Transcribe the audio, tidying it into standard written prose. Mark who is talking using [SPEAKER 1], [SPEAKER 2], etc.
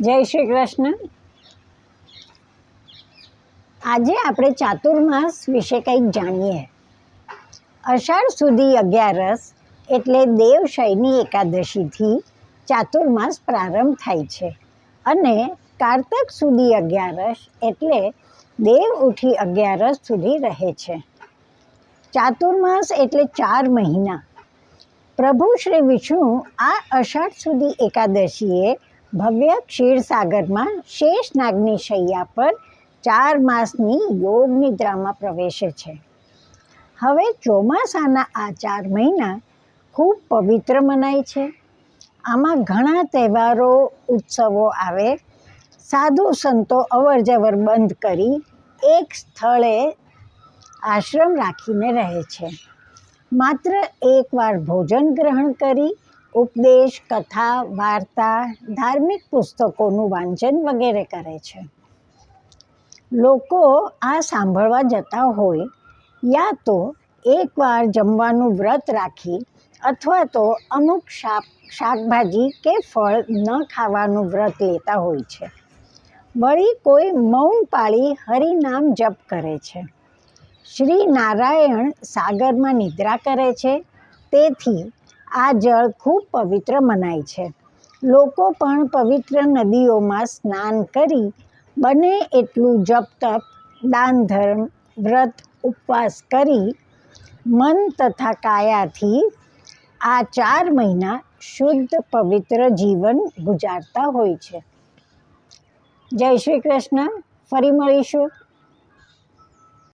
[SPEAKER 1] જય શ્રી કૃષ્ણ. આજે આપણે ચાતુર્માસ વિશે કંઈક જાણીએ. અષાઢ સુધી 11 એટલે દેવશયની એકાદશીથી ચાતુર્માસ પ્રારંભ થાય છે અને કારતક સુધી 11 એટલે દેવ ઉઠી 11 સુધી રહે છે. ચાતુર્માસ એટલે 4 મહિના. પ્રભુ શ્રી વિષ્ણુ આ અષાઢ સુધી એકાદશીએ ભવ્ય ક્ષીરસાગરમાં શેષનાગની શૈયા પર 4 માસની યોગ નિદ્રામાં પ્રવેશે છે. હવે ચોમાસાના આ 4 મહિના ખૂબ પવિત્ર મનાય છે. આમાં ઘણા તહેવારો ઉત્સવો આવે. સાધુ સંતો અવરજવર બંધ કરી એક સ્થળે આશ્રમ રાખીને રહે છે. માત્ર એકવાર ભોજન ગ્રહણ કરી ઉપદેશ, કથા, વાર્તા, ધાર્મિક પુસ્તકોનું વાંચન વગેરે કરે છે. લોકો આ સાંભળવા જતા હોય યા તો એકવાર જમવાનું વ્રત રાખી અથવા તો અમુક શાકભાજી કે ફળ ન ખાવાનું વ્રત લેતા હોય છે. વળી કોઈ મૌન પાળી હરિનામ જપ કરે છે. શ્રી નારાયણ સાગરમાં નિદ્રા કરે છે, તેથી આ જળ ખૂબ પવિત્ર મનાય છે. લોકો પણ પવિત્ર નદીઓમાં સ્નાન કરી બને એટલું જપ તપ, દાન ધર્મ, વ્રત ઉપવાસ કરી મન તથા કાયાથી આ 4 મહિના શુદ્ધ પવિત્ર જીવન ગુજારતા હોય છે. જય શ્રી કૃષ્ણ. ફરી મળીશું.